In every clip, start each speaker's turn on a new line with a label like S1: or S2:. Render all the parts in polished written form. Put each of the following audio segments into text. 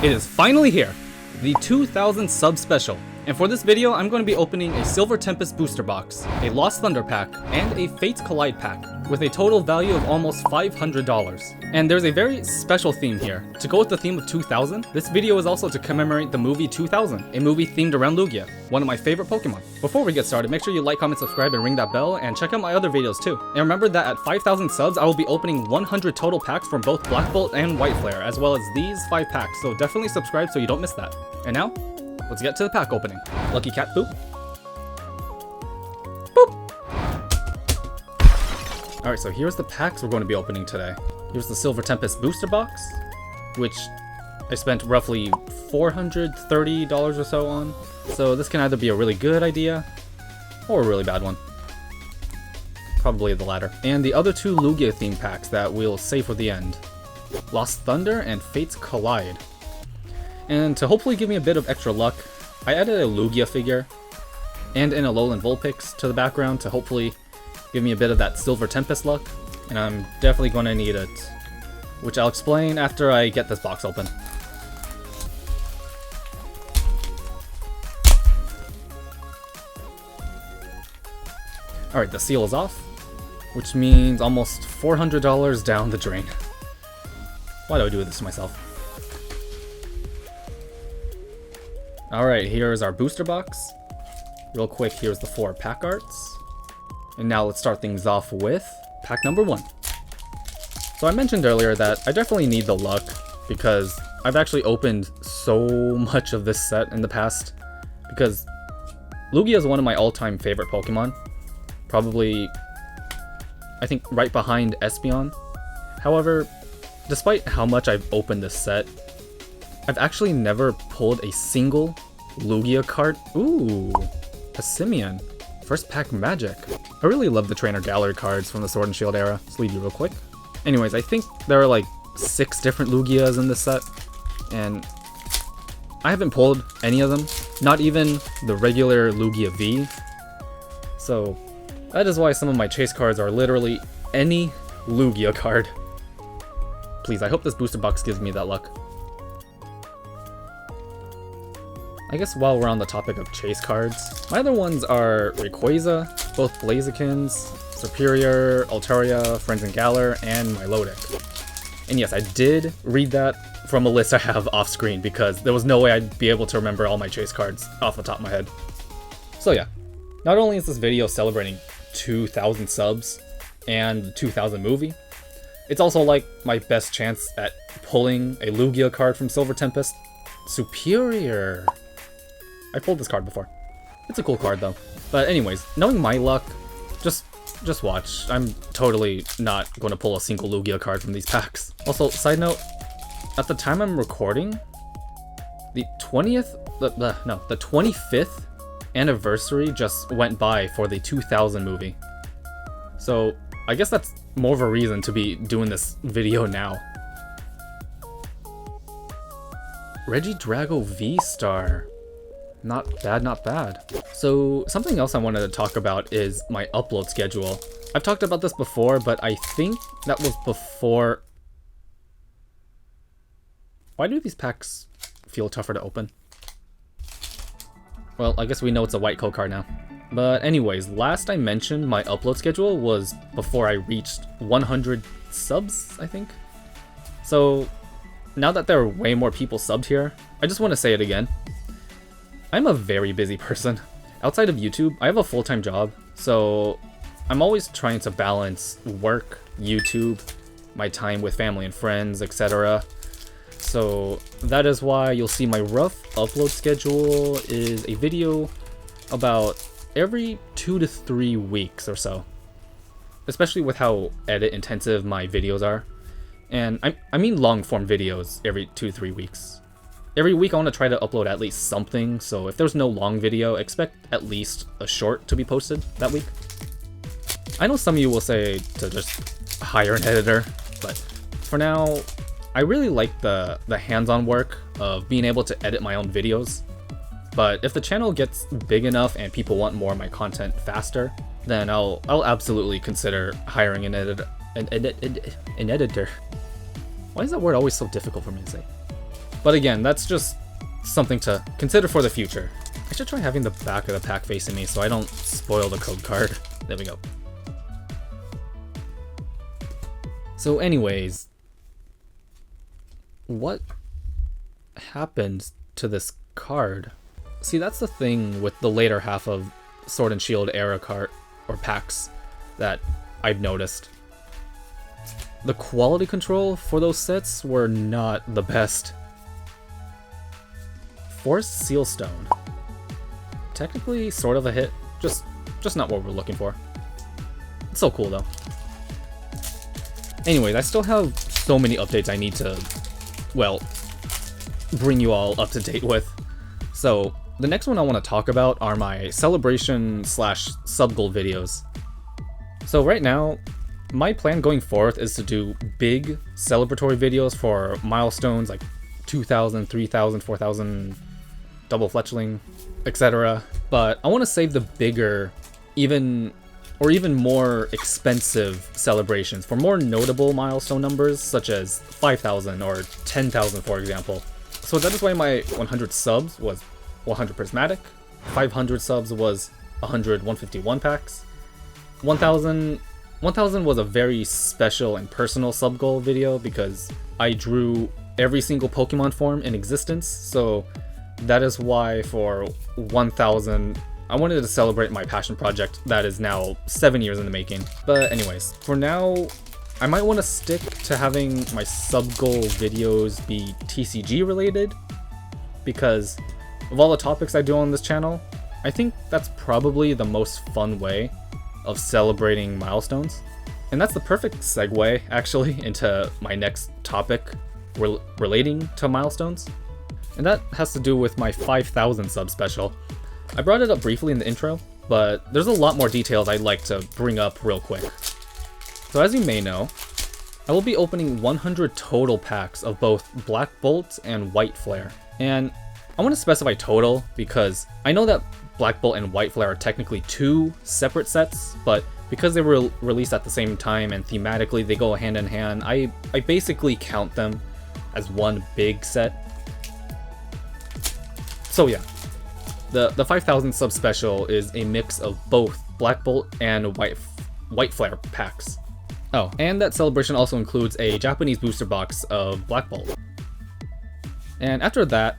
S1: It is finally here, the 2000 sub special. And for this video, I'm going to be opening a Silver Tempest booster box, a Lost Thunder pack, and a Fates Collide pack, with a total value of almost $500. And there's a very special theme here. To go with the theme of 2000, this video is also to commemorate the movie 2000, a movie themed around Lugia, one of my favorite Pokemon. Before we get started, make sure you like, comment, subscribe, and ring that bell, and check out my other videos too. And remember that at 5,000 subs, I will be opening 100 total packs from both Black Bolt and White Flare, as well as these 5 packs, so definitely subscribe so you don't miss that. And now, let's get to the pack opening. Lucky cat, boop. Boop! Alright, so here's the packs we're going to be opening today. Here's the Silver Tempest booster box, which I spent roughly $430 or so on. So this can either be a really good idea, or a really bad one. Probably the latter. And the other 2 Lugia themed packs that we'll save for the end. Lost Thunder and Fates Collide. And to hopefully give me a bit of extra luck, I added a Lugia figure and an Alolan Vulpix to the background to hopefully give me a bit of that Silver Tempest luck, and I'm definitely going to need it, which I'll explain after I get this box open. Alright, the seal is off, which means almost $400 down the drain. Why do I do this to myself? Alright, here's our booster box. Real quick, here's the 4 pack arts. And now let's start things off with pack number 1. So I mentioned earlier that I definitely need the luck because I've actually opened so much of this set in the past, because Lugia is one of my all-time favorite Pokemon. Probably, I think, right behind Espeon. However, despite how much I've opened this set, I've actually never pulled a single Lugia card. Ooh, a Simian. First pack magic. I really love the trainer gallery cards from the Sword and Shield era. Let's leave you real quick. Anyways, I think there are like 6 different Lugias in this set, and I haven't pulled any of them. Not even the regular Lugia V. So that is why some of my chase cards are literally any Lugia card. Please, I hope this booster box gives me that luck. I guess while we're on the topic of chase cards, my other ones are Rayquaza, both Blazikins, Superior, Altaria, Friends and Galar, and Milotic. And yes, I did read that from a list I have off screen because there was no way I'd be able to remember all my chase cards off the top of my head. So yeah, not only is this video celebrating 2,000 subs and the 2000 movie, it's also like my best chance at pulling a Lugia card from Silver Tempest. Superior! I pulled this card before. It's a cool card though. But anyways, knowing my luck, just watch. I'm totally not going to pull a single Lugia card from these packs. Also, side note, at the time I'm recording, the 25th anniversary just went by for the 2000 movie. So I guess that's more of a reason to be doing this video now. Regidrago V-Star. Not bad, not bad. So something else I wanted to talk about is my upload schedule. I've talked about this before, but I think that was before... Why do these packs feel tougher to open? Well, I guess we know it's a white code card now. But anyways, last I mentioned my upload schedule was before I reached 100 subs, I think. So now that there are way more people subbed here, I just want to say it again. I'm a very busy person. Outside of YouTube, I have a full-time job, so I'm always trying to balance work, YouTube, my time with family and friends, etc. So that is why you'll see my rough upload schedule is a video about every 2 to 3 weeks or so. Especially with how edit intensive my videos are. And I mean long form videos every 2 to 3 weeks. Every week I want to try to upload at least something, so if there's no long video, expect at least a short to be posted that week. I know some of you will say to just hire an editor, but for now, I really like the hands-on work of being able to edit my own videos. But if the channel gets big enough and people want more of my content faster, then I'll absolutely consider hiring an editor. Why is that word always so difficult for me to say? But again, that's just something to consider for the future. I should try having the back of the pack facing me so I don't spoil the code card. There we go. So anyways, what happened to this card? See, that's the thing with the later half of Sword and Shield era card or packs that I've noticed. The quality control for those sets were not the best. Forest Sealstone. Technically sort of a hit, just not what we're looking for. It's so cool though. Anyways, I still have so many updates I need to, well, bring you all up to date with. So the next one I want to talk about are my celebration / sub goal videos. So right now, my plan going forth is to do big celebratory videos for milestones like 2,000, 3,000, 4,000, double fletchling, etc. But I want to save the bigger, even more expensive celebrations for more notable milestone numbers, such as 5,000 or 10,000, for example. So that is why my 100 subs was 100 prismatic, 500 subs was 100 151 packs, 1,000 was a very special and personal sub goal video because I drew every single Pokemon form in existence, so that is why for 1,000, I wanted to celebrate my passion project that is now 7 years in the making. But anyways, for now, I might want to stick to having my sub goal videos be TCG related, because of all the topics I do on this channel, I think that's probably the most fun way of celebrating milestones. And that's the perfect segue, actually, into my next topic relating to milestones. And that has to do with my 5,000 sub special. I brought it up briefly in the intro, but there's a lot more details I'd like to bring up real quick. So as you may know, I will be opening 100 total packs of both Black Bolt and White Flare. And I want to specify total because I know that Black Bolt and White Flare are technically two separate sets, but because they were released at the same time and thematically they go hand in hand, I basically count them as one big set. So yeah, the 5,000 sub special is a mix of both Black Bolt and White Flare packs. Oh, and that celebration also includes a Japanese booster box of Black Bolt. And after that,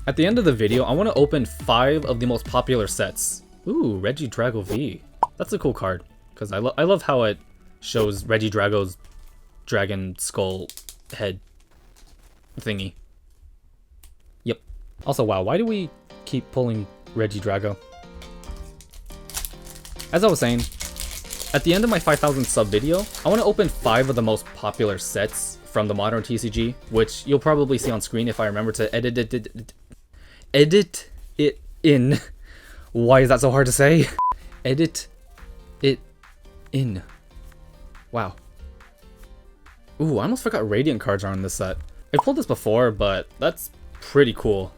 S1: at the end of the video, I want to open 5 of the most popular sets. Ooh, Regidrago V. That's a cool card, because I love how it shows Regidrago's dragon skull head thingy. Yep. Also, wow, why do we keep pulling Regidrago? As I was saying, at the end of my 5,000 sub video, I want to open 5 of the most popular sets from the modern TCG, which you'll probably see on screen if I remember to edit it in. Why is that so hard to say? Edit it in. Wow. Ooh, I almost forgot Radiant cards are on this set. I pulled this before, but that's pretty cool.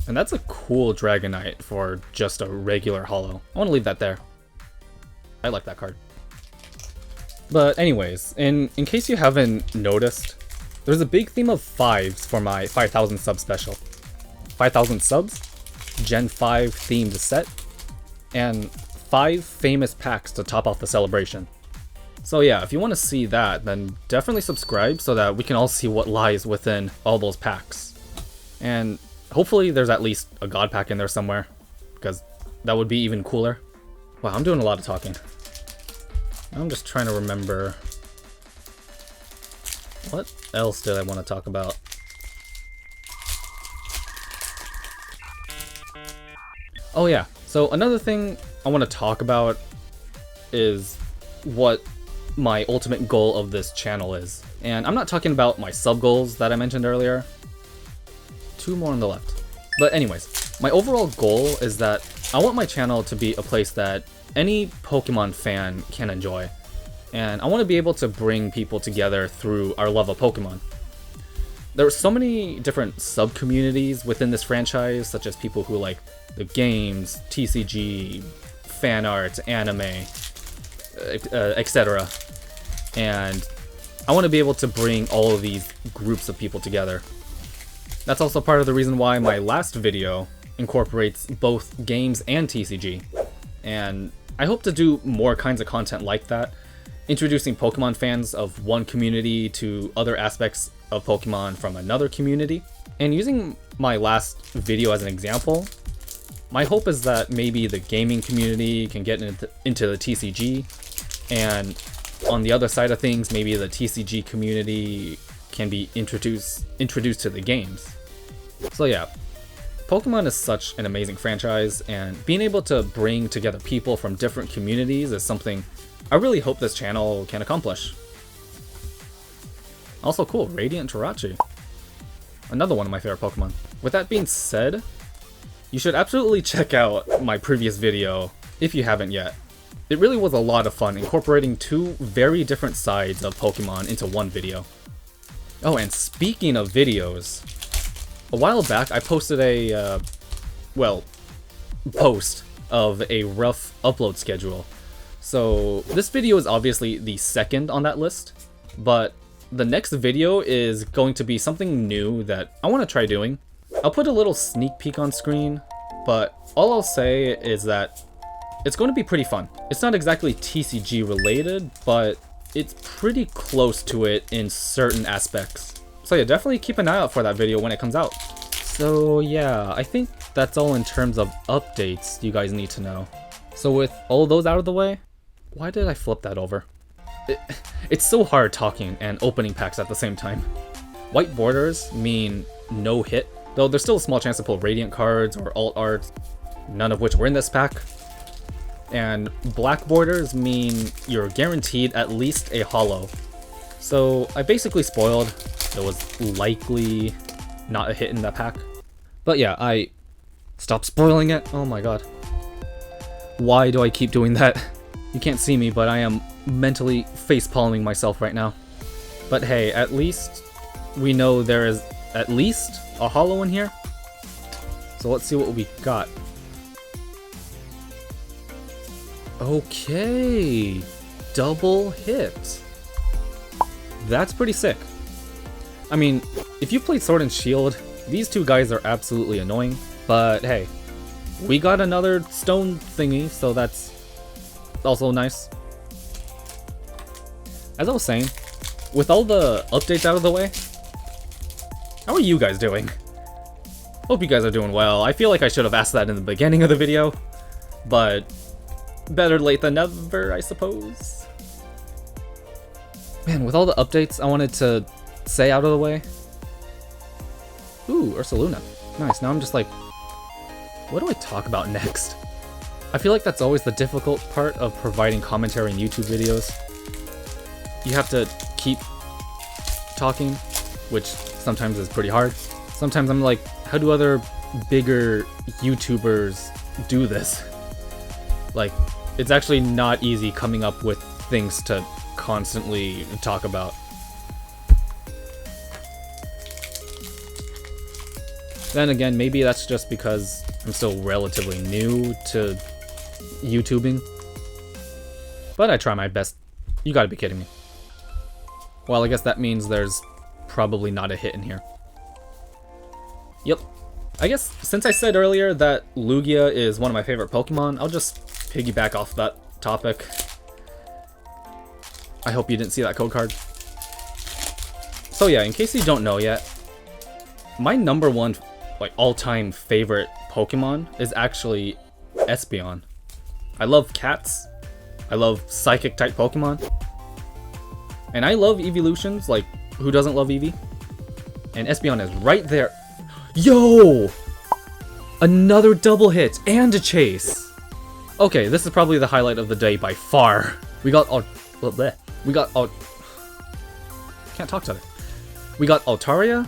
S1: And that's a cool Dragonite for just a regular holo. I want to leave that there. I like that card. But anyways, in case you haven't noticed, there's a big theme of 5s for my 5,000 sub special. 5,000 subs, Gen 5 themed set, and 5 famous packs to top off the celebration. So yeah, if you want to see that, then definitely subscribe so that we can all see what lies within all those packs. And hopefully there's at least a god pack in there somewhere, because that would be even cooler. Wow, I'm doing a lot of talking. I'm just trying to remember what else did I want to talk about. Oh yeah, so another thing I want to talk about is what my ultimate goal of this channel is. And I'm not talking about my sub goals that I mentioned earlier. 2 more on the left. But anyways, my overall goal is that I want my channel to be a place that any Pokemon fan can enjoy. And I want to be able to bring people together through our love of Pokemon. There are so many different sub-communities within this franchise, such as people who like the games, TCG, fan art, anime, etc. And I want to be able to bring all of these groups of people together. That's also part of the reason why my last video incorporates both games and TCG. And I hope to do more kinds of content like that, introducing Pokemon fans of one community to other aspects of Pokemon from another community. And using my last video as an example, my hope is that maybe the gaming community can get into the TCG, and on the other side of things, maybe the TCG community can be introduced to the games. So yeah, Pokemon is such an amazing franchise, and being able to bring together people from different communities is something I really hope this channel can accomplish. Also cool, Radiant Jirachi. Another one of my favorite Pokemon. With that being said, you should absolutely check out my previous video if you haven't yet. It really was a lot of fun incorporating two very different sides of Pokemon into one video. Oh, and speaking of videos, a while back I posted a, post of a rough upload schedule. So this video is obviously the second on that list, but the next video is going to be something new that I want to try doing. I'll put a little sneak peek on screen, but all I'll say is that it's going to be pretty fun. It's not exactly TCG related, but it's pretty close to it in certain aspects. So yeah, definitely keep an eye out for that video when it comes out. So yeah, I think that's all in terms of updates you guys need to know. So with all those out of the way, why did I flip that over? It's so hard talking and opening packs at the same time. White borders mean no hit, though there's still a small chance to pull Radiant cards or alt arts, none of which were in this pack. And black borders mean you're guaranteed at least a holo. So I basically spoiled. There was likely not a hit in that pack. But yeah, I stopped spoiling it. Oh my god. Why do I keep doing that? You can't see me, but I am mentally facepalming myself right now. But hey, at least we know there is at least a holo in here. So let's see what we got. Okay, double hit. That's pretty sick. I mean, if you played Sword and Shield, these two guys are absolutely annoying, but hey, we got another stone thingy, so that's also nice. As I was saying, with all the updates out of the way, how are you guys doing? Hope you guys are doing well. I feel like I should have asked that in the beginning of the video, but better late than never, I suppose. Man, with all the updates I wanted to say out of the way. Ooh, Ursaluna. Nice, now I'm just like, what do I talk about next? I feel like that's always the difficult part of providing commentary in YouTube videos. You have to keep talking, which sometimes is pretty hard. Sometimes I'm like, how do other bigger YouTubers do this? Like, it's actually not easy coming up with things to constantly talk about. Then again, maybe that's just because I'm still relatively new to YouTubing. But I try my best. You gotta be kidding me. Well, I guess that means there's probably not a hit in here. Yep. I guess since I said earlier that Lugia is one of my favorite Pokemon, I'll just piggyback off that topic. I hope you didn't see that code card. So yeah, in case you don't know yet, my number one all-time favorite Pokemon is actually Espeon. I love cats. I love psychic type Pokemon. And I love evolutions, like who doesn't love Eevee? And Espeon is right there. Yo! Another double hit and a chase. Okay, this is probably the highlight of the day by far. We got can't talk to it. We got Altaria.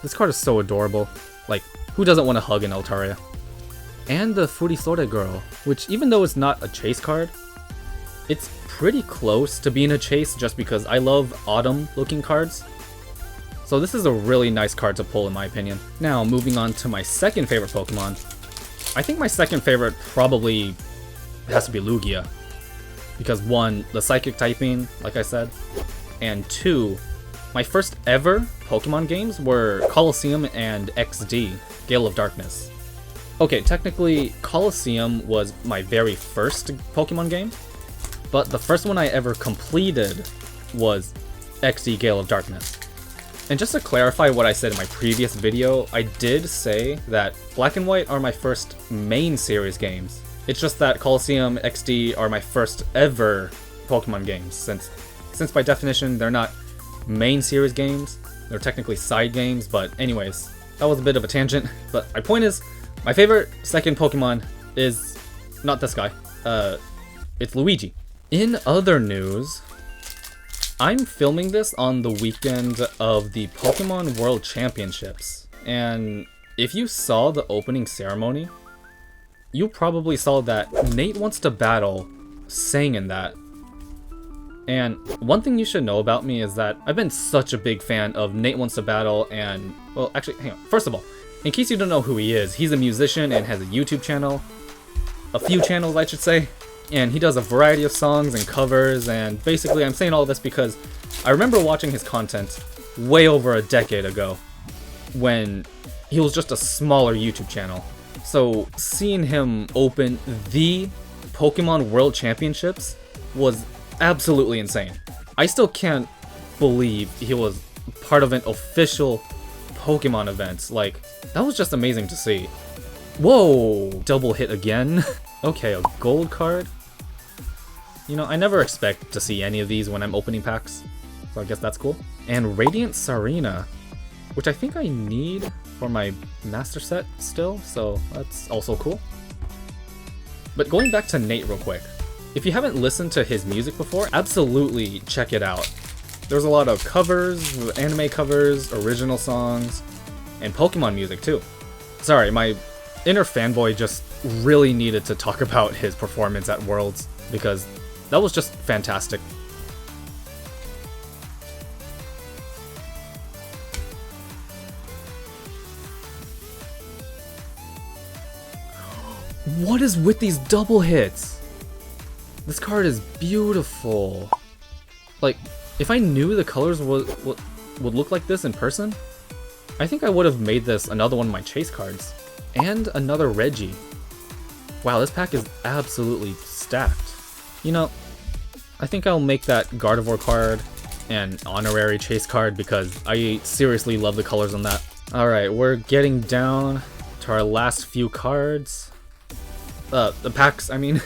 S1: This card is so adorable. Like, who doesn't want to hug an Altaria? And the Furisode girl, which even though it's not a chase card, it's pretty close to being a chase just because I love autumn looking cards. So this is a really nice card to pull in my opinion. Now moving on to my second favorite Pokemon. I think my second favorite probably has to be Lugia. Because one, the psychic typing, like I said, and two, my first ever Pokemon games were Colosseum and XD, Gale of Darkness. Okay, technically Colosseum was my very first Pokemon game, but the first one I ever completed was XD Gale of Darkness. And just to clarify what I said in my previous video, I did say that Black and White are my first main series games. It's just that Colosseum XD are my first ever Pokemon games, since by definition they're not main series games, they're technically side games, but anyways, that was a bit of a tangent. But my point is, my favorite second Pokemon is not this guy, it's Luigi. In other news, I'm filming this on the weekend of the Pokemon World Championships, and if you saw the opening ceremony, you probably saw that Nate Wants to Battle sang in that. And one thing you should know about me is that I've been such a big fan of Nate Wants to Battle and, well, actually, hang on. First of all, in case you don't know who he is, he's a musician and has a YouTube channel. A few channels, I should say. And he does a variety of songs and covers, and basically I'm saying all this because I remember watching his content way over a decade ago when he was just a smaller YouTube channel. So seeing him open the Pokemon World Championships was absolutely insane. I still can't believe he was part of an official Pokemon event. Like, that was just amazing to see. Whoa! Double hit again? Okay, a gold card? You know, I never expect to see any of these when I'm opening packs, so I guess that's cool. And Radiant Sarina, which I think I need for my master set still, so that's also cool. But going back to Nate real quick, if you haven't listened to his music before, absolutely check it out. There's a lot of covers, anime covers, original songs, and Pokemon music too. Sorry, my inner fanboy just really needed to talk about his performance at Worlds, because that was just fantastic. What is with these double hits? This card is beautiful. Like, if I knew the colors would look like this in person, I think I would have made this another one of my chase cards. And another Reggie. Wow, this pack is absolutely stacked. You know, I think I'll make that Gardevoir card an honorary chase card because I seriously love the colors on that. Alright, we're getting down to our last few cards. The packs, I mean.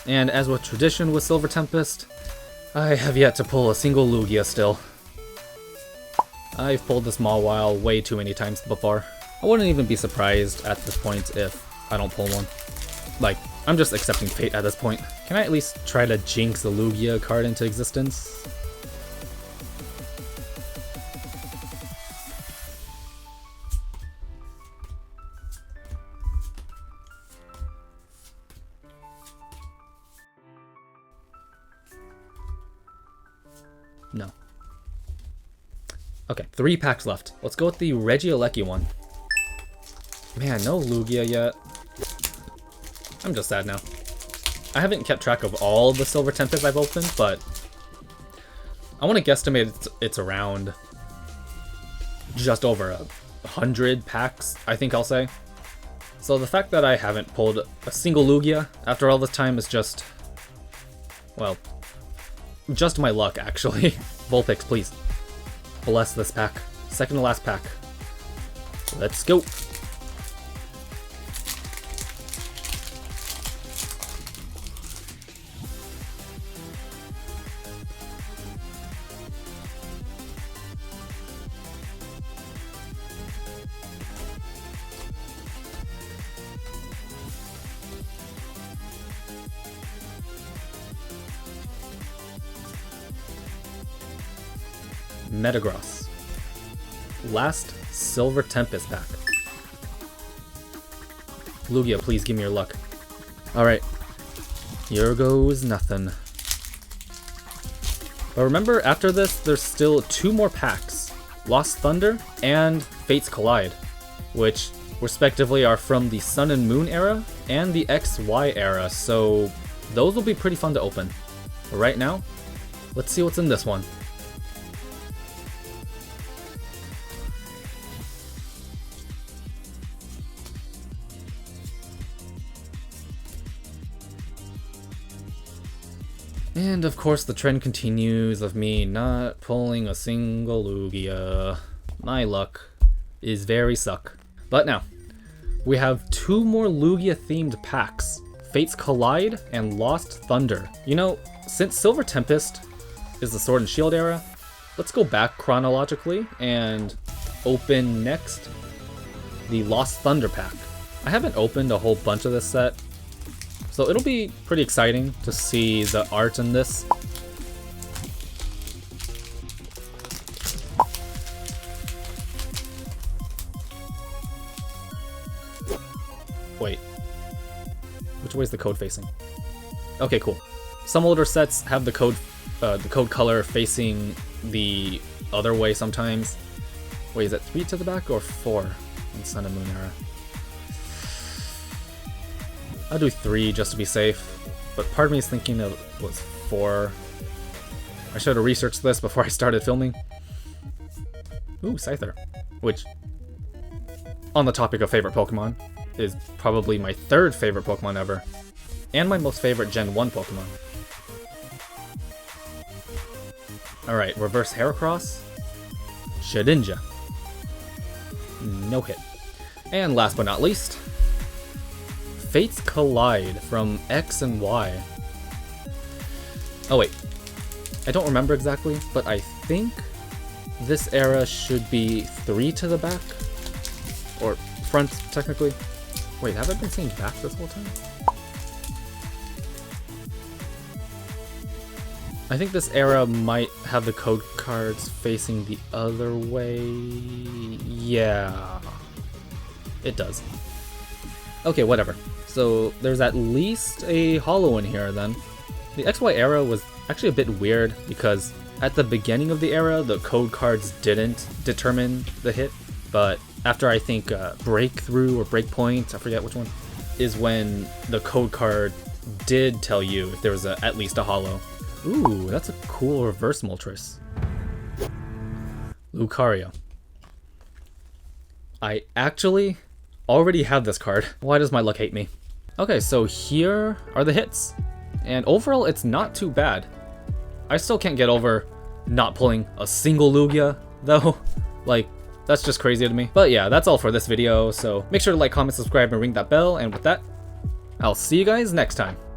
S1: And as with tradition with Silver Tempest, I have yet to pull a single Lugia still. I've pulled this Mawile way too many times before. I wouldn't even be surprised at this point if I don't pull one. Like, I'm just accepting fate at this point. Can I at least try to jinx the Lugia card into existence? No. Okay, 3 packs left. Let's go with the Regieleki one. Man, no Lugia yet. I'm just sad now. I haven't kept track of all the Silver Tempest I've opened, but I want to guesstimate it's around just over 100 packs, I think I'll say. So the fact that I haven't pulled a single Lugia after all this time is just, well, just my luck, actually. Vulpix, please. Bless this pack. Second to last pack. Let's go. Metagross. Last Silver Tempest pack. Lugia, please give me your luck. Alright. Here goes nothing. But remember, after this, there's still 2 more packs. Lost Thunder and Fates Collide, which respectively are from the Sun and Moon era and the XY era, so those will be pretty fun to open. But right now, let's see what's in this one. And of course the trend continues of me not pulling a single Lugia. My luck is very suck. But now, we have 2 more Lugia themed packs. Fates Collide and Lost Thunder. You know, since Silver Tempest is the Sword and Shield era, let's go back chronologically and open next the Lost Thunder pack. I haven't opened a whole bunch of this set, so it'll be pretty exciting to see the art in this. Wait, which way is the code facing? Okay, cool. Some older sets have the code color facing the other way sometimes. Wait, is it 3 to the back or 4 in Sun and Moon era? I'll do 3 just to be safe, but part of me is thinking it was 4. I should have researched this before I started filming. Ooh, Scyther, which, on the topic of favorite Pokemon, is probably my 3rd favorite Pokemon ever, and my most favorite Gen 1 Pokemon. Alright, reverse Heracross, Shedinja, no hit. And last but not least, Fates Collide from X and Y. Oh wait, I don't remember exactly, but I think this era should be 3 to the back, or front technically. Wait, have I been saying back this whole time? I think this era might have the code cards facing the other way. Yeah, it does. Okay, whatever. So there's at least a holo in here then. The XY era was actually a bit weird because at the beginning of the era, the code cards didn't determine the hit, but after I think Breakthrough or Breakpoint, I forget which one, is when the code card did tell you if there was at least a holo. Ooh, that's a cool reverse Moltres. Lucario. I actually already have this card. Why does my luck hate me? Okay, so here are the hits. And overall, it's not too bad. I still can't get over not pulling a single Lugia, though. Like, that's just crazy to me. But yeah, that's all for this video, so make sure to like, comment, subscribe, and ring that bell, and with that, I'll see you guys next time.